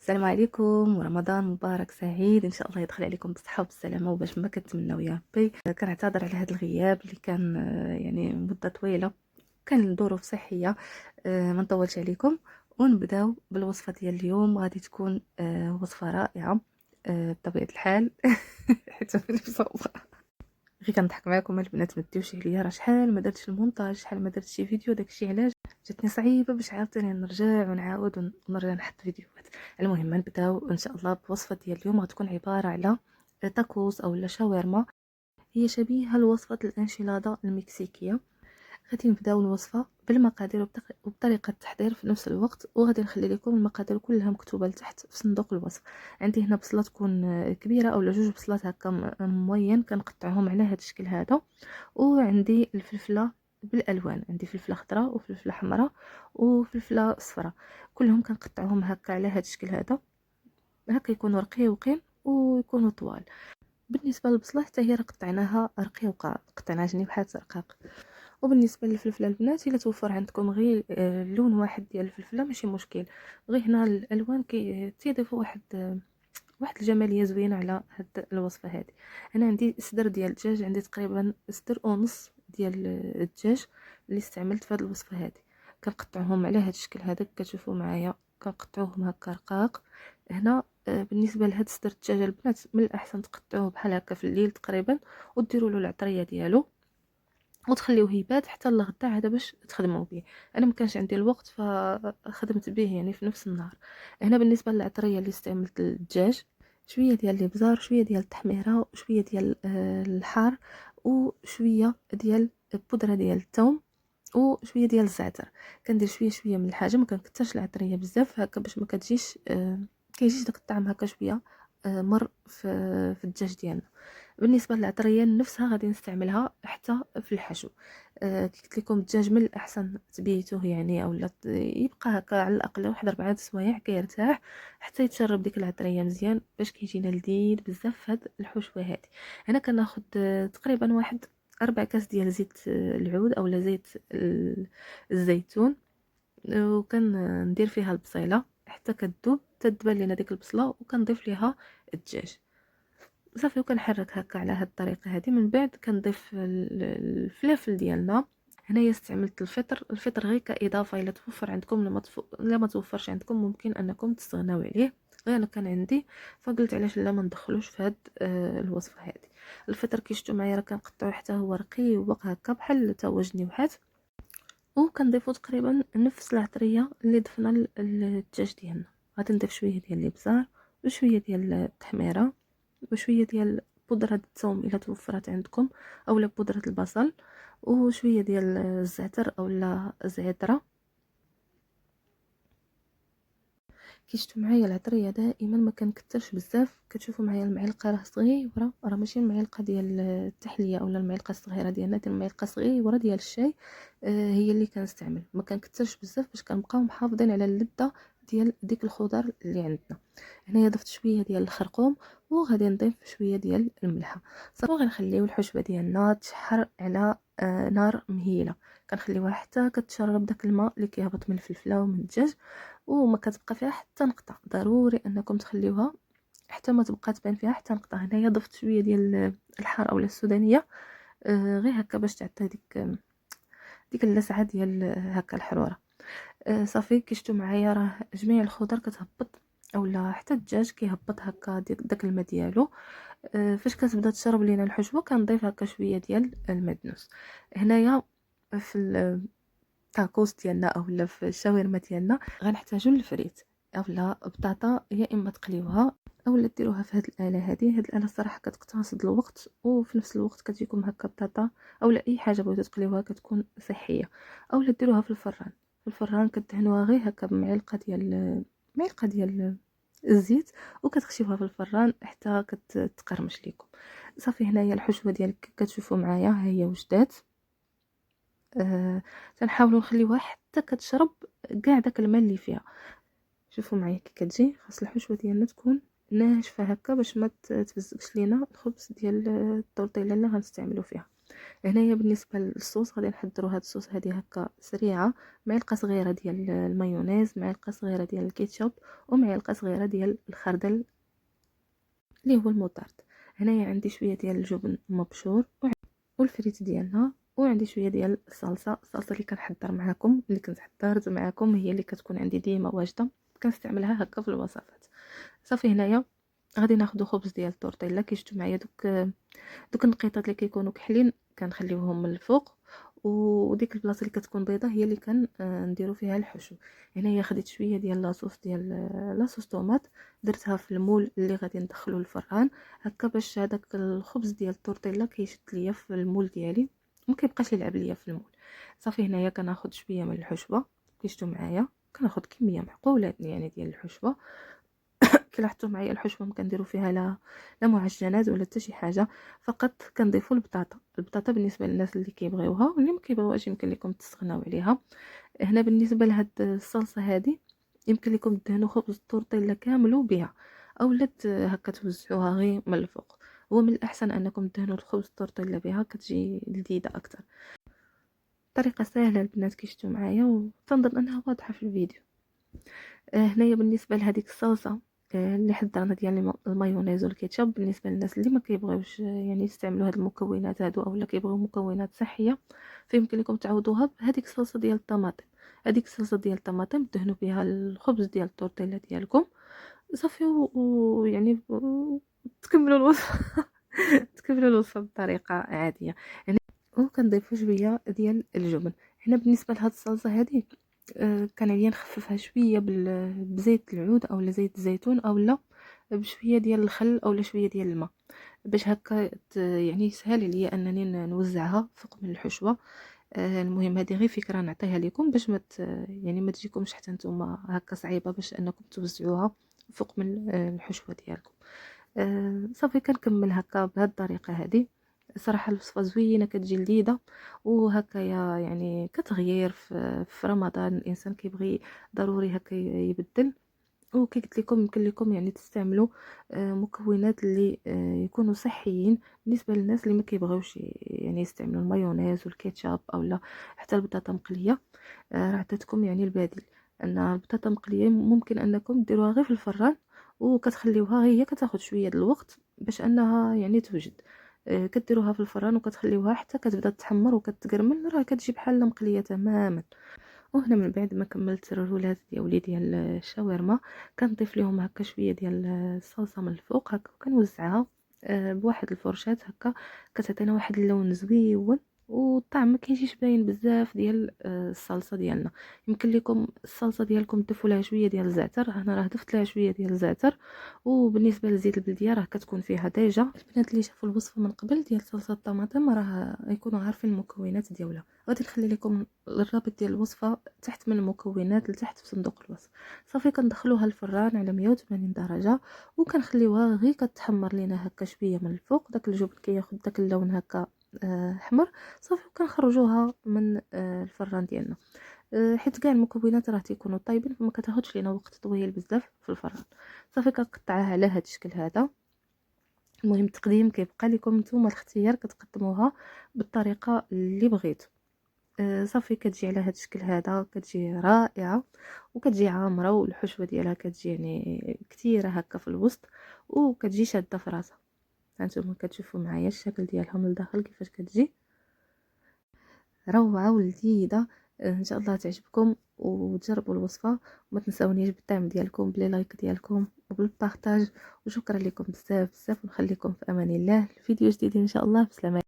السلام عليكم ورمضان مبارك سعيد ان شاء الله يدخل عليكم بالصحه وبالسلامه وباش ما كنتمناو يا ربي. كنعتذر على هذا الغياب اللي كان يعني مده طويله، كان ظروف صحيه. ما نطولش عليكم ونبداو بالوصفه ديال اليوم. غادي تكون وصفه رائعه بطبيعه الحال حيت ماني مصوبه. غير كنضحك معكم البنات، ما تديوش عليا، راه شحال ما درتش المونتاج، شحال ما درتش شي فيديو، داكشي علاش جاتني صعيبه باش عاوتاني نرجع ونعاود ونرجع نحط فيديوهات. المهم نبداو ان شاء الله بوصفه ديال اليوم. غتكون عباره على تاكوس او شاورما، هي شبيهه لوصفه الانشيلادا المكسيكيه. غادي نبداو الوصفه بالمقادير وبطريقه التحضير في نفس الوقت، وغادي نخلي لكم المقادير كلها مكتوبه لتحت في صندوق الوصف. عندي هنا بصله تكون كبيره او جوج بصلات هكا موين، كنقطعهم على هذا الشكل هذا. وعندي الفلفله بالالوان، عندي فلفله خضراء وفلفله حمراء وفلفله صفراء، كلهم كنقطعهم هكا على هذا الشكل هذا، هكا يكونوا رقيقين ويكونوا طوال. بالنسبه للبصله حتى هي قطعناها رقيقه، قطعناها جنيبحات رقاق. وبالنسبه للفلفله البنات، الا توفر عندكم غير لون واحد ديال الفلفله ماشي مشكل، غير هنا الالوان تيضيفوا واحد الجماليه زوينه على هاد الوصفه هذه. انا عندي صدر ديال الدجاج، عندي تقريبا صدر ونص ديال الدجاج اللي استعملت في هذه الوصفه هذه. كنقطعهم على هذا الشكل هذا كتشوفوا معايا، كنقطعوهم هكا رقاق. هنا بالنسبه لهاد صدر الدجاج البنات، من الاحسن تقطعوه بحال هكا في الليل تقريبا، وديروا له العطريه ديالو وتخليوه يبات حتى للغدا عاد باش تخدموا به. انا ما كانش عندي الوقت فخدمت به يعني في نفس النهار. هنا بالنسبه للعطريه اللي استعملت الدجاج، شويه ديال الابزار، شويه ديال التحميره، وشويه ديال الحار، وشويه ديال بودره ديال الثوم، وشويه ديال الزعتر. كندير شويه شويه من الحاجه، ما كنكثرش العطريه بزاف هكا باش ما كتجيش كيجيش داك الطعم هكا شويه مر في الدجاج ديالنا. بالنسبه للعطريه نفسها غادي نستعملها حتى في الحشو. كي قلت لكم الدجاج من الاحسن تبيتوه يعني، اولا يبقى هكا على الاقل واحد 4 سوايع كيرتاح حتى يتشرب ديك العطريه مزيان باش كيجينا لذيذ بزاف في هاد الحشوه هذه. هنا كناخذ تقريبا واحد 4 كاس ديال زيت العود اولا زيت الزيتون، وكندير فيها البصيله حتى كتذوب، تدبل لينا ديك البصله، وكنضيف ليها الدجاج صافي. وكنحرك هكا على هاد الطريقه هذه. من بعد كنضيف الفلافل ديالنا. هنايا استعملت الفطر غير كاضافه، الا توفر عندكم، لا ما توفرش عندكم ممكن انكم تستغناو عليه، غير انا كان عندي فقلت علاش لا ما ندخلوش في هاد الوصفه هذه. الفطر كيشتو معايا راه كنقطعو حتى هو رقيق هكا بحال تا هو جنيوحات، وكنضيفو تقريبا نفس العطريه اللي ضفنا للدجاج ديالنا. غادي نضيف شويه ديال الابزار وشويه ديال التحميره وشويه ديال بودره الثوم الا توفرت عندكم، اولا بودره البصل، وشويه ديال الزعتر اولا زعتره. كيشتو معايا العطريه دائما ما كنكثرش بزاف، كتشوفوا معايا المعلقه راه صغيره، راه ماشي المعلقه ديال التحليه اولا المعلقه الصغيره ديالنا، ديال المعلقه صغيره ديال الشاي. هي اللي كنستعمل، ما كنكثرش بزاف باش كنبقاو محافظين على اللذه ديال ديك الخضر اللي عندنا. هنايا ضفت شويه ديال الخرقوم، وغادي نضيف شويه ديال الملحه صافي. وغنخليو الحشوه ديالنا تشحر على نار مهيله، كنخليوها حتى كتشرب داك الماء اللي كيهبط من الفلفله ومن الدجاج، وما كتبقى فيها حتى نقطه. ضروري انكم تخليوها حتى ما تبقى تبان فيها حتى نقطه. هنايا ضفت شويه ديال الحار اولا السودانيه، غير هكا باش تعطي ديك اللسعه ديال هكا الحروره. صافي كيشتو معايا راه جميع الخضر كتهبط، اولا حتى الدجاج كيهبط هكا داك الماء ديالو. فاش كتبدا تشرب لينا الحشوه كنضيف هكا شويه ديال المدنوس. هنايا في الطاكوس ديالنا اولا في الشاورما ديالنا غنحتاجو الفريت اولا بطاطا، يا اما تقليوها اولا ديروها في هاد الاله هذه. هاد الاله الصراحه كتقتصد الوقت، وفي نفس الوقت كتجيكم هكا بطاطا اولا اي حاجه بغيتو تقليوها كتكون صحيه، اولا ديروها في الفران. في الفران كدهنوها غير هكا بمعلقه ديال الزيت، وكتخشيوها في الفران حتى كتقرمش لكم صافي. هنايا الحشوه ديالك كتشوفوا معايا ها هي وجدات. تنحاولوا نخليوها حتى كتشرب كاع داك الماء اللي فيها. شوفوا معايا كي كتجي، خاص الحشوه ديالنا تكون ناشفه هكا باش ما تبزقش لينا الخبز ديال الطورطيله اللي غنستعملوا فيها. هنايا بالنسبه للصوص غادي نحضروا هاد الصوص هذه هكا سريعه. معلقه صغيره ديال المايونيز، معلقه صغيره ديال الكيتشوب، ومعلقه صغيره ديال الخردل اللي هو المطارد. هنايا عندي شويه ديال الجبن مبشور والفريت ديالنا، وعندي شويه ديال الصلصه اللي كنحضر معكم، اللي كنت حضرت معكم، هي اللي كتكون عندي ديما واجده، كنستعملها هكا في الوصفات. صافي هنايا غادي ناخذ خبز ديال التورتيلا. كيشتو معايا دوك النقيطات اللي كيكونوا كحلين كنخليوهم من الفوق، وديك البلاصه اللي كتكون بيضه هي اللي نديرو فيها الحشو. هنايا خديت شويه ديال لاصوص طوماط، درتها في المول اللي غادي ندخلو الفران هكا باش هذاك الخبز ديال التورتيلا كيشد ليا في المول ديالي، ما كيبقاش يلعب ليا في المول. صافي هنايا كناخذ شويه من الحشوه، كيشتو معايا كناخذ كميه معقوله يعني ديال الحشوه. كي لاحظتوا معايا الحشوه ما كنديروا فيها لا معجنات ولا حتى شي حاجه، فقط كنضيفوا البطاطا بالنسبه للناس اللي كيبغيوها، واللي ما كيبغيوهاش يمكن لكم تستغناو عليها. هنا بالنسبه لهاد الصلصه هذه يمكن لكم تدهنوا خبز التورتيلا كامل بها، اولا هكا توزعوها غير من الفوق. هو من الاحسن انكم تدهنوا الخبز التورتيلا بها، كتجي لذيذه اكثر. طريقه سهله البنات كيشتو معايا، وتنظن انها واضحه في الفيديو. هنايا بالنسبه لهذيك الصلصه اللي حضرنا ديال المايونيز والكيتشاب، بالنسبه للناس اللي ما كيبغيوش يعني يستعملوا هاد المكونات هادو، اولا كيبغيو مكونات صحيه، فيمكن لكم تعوضوها بهذيك الصلصه ديال الطماطم. هذيك الصلصه ديال الطماطم دهنوا بها الخبز ديال التورتيلا ديالكم صافي، ويعني تكملوا الوصفه تكملوا الوصفه بطريقه عاديه يعني. وكنضيفوا شويه ديال الجبن. هنا بالنسبه لهاد الصلصه هذه كان عليا نخففها شويه بزيت العود اولا زيت الزيتون، اولا بشويه ديال الخل اولا شويه ديال الماء، باش هكا يعني يسهل عليا انني نوزعها فوق من الحشوه. المهم هذه غير فكره نعطيها لكم باش يعني ما تجيكمش حتى نتوما هكا صعيبه باش انكم توزعوها فوق من الحشوه ديالكم. صافي كنكمل هكا بهذه الطريقه هذه. صراحه الوصفه زوينه، كتجي لذيذه، وهكايا يعني كتغيير في رمضان الانسان كيبغي ضروري هكا يبدل. وكي قلت لكم يمكن لكم يعني تستعملوا مكونات اللي يكونوا صحيين بالنسبه للناس اللي ما كيبغيوش يعني يستعملوا المايونيز والكيتشاب اولا حتى البطاطا مقليه. راه عطيتكم يعني البديل، ان البطاطا مقليه ممكن انكم ديروها غير في الفران، وكتخليوها هي كتاخذ شويه د الوقت باش انها يعني توجد. كديروها في الفران وكتخليوها حتى كتبدا تحمر وكتقرمل، راه كتجي بحال مقليه تماما. وهنا من بعد ما كملت الرولات ديالي ديال الشاورما، كنضيف لهم هكا شويه ديال الصلصه من الفوق هكا، وكنوزعها بواحد الفرشات هكا، كتعطينا واحد اللون زويون، والطعم ما كيجيش باين بزاف ديال الصلصه ديالنا. يمكن لكم الصلصه ديالكم تضيفوا لها شويه ديال الزعتر، انا راه ضفت لها شويه ديال الزعتر. وبالنسبه لزيت البلديه راه كتكون فيها ديجا. البنات اللي شافوا الوصفه من قبل ديال صلصه الطماطم راه يكونوا عارفين المكونات ديالها. غادي نخلي لكم الرابط ديال الوصفه تحت من المكونات لتحت في صندوق الوصف. صافي كندخلوها الفران على 180 درجه، وكنخليوها غير كتحمر لينا هكا شويه من الفوق، داك الجبن كياخذ داك اللون هكا احمر. صافي وكنخرجوها من الفران ديالنا. حيت كاع المكونات راه تيكونوا طايبين، فما كتاخذش لينا وقت طويل بزاف في الفران. صافي كنقطعها على هذا الشكل هذا. المهم التقديم كيبقى لكم نتوما الاختيار، كتقدموها بالطريقه اللي بغيتو. صافي كتجي على هذا الشكل هذا، كتجي رائعه وكتجي عامره، والحشوه ديالها كتجي يعني كثيره هكا في الوسط، وكتجي شاده في راسها. هانتوما كتشوفوا معايا الشكل ديالها من الداخل كيفاش كتجي روعه ولذيذه. ان شاء الله تعجبكم وتجربوا الوصفه، وما تنساونيش بالدعم ديالكم بلي لايك ديالكم وبالبارطاج. وشكرا لكم بزاف بزاف، ونخليكم في امان الله. الفيديو جديد ان شاء الله. بسلامه.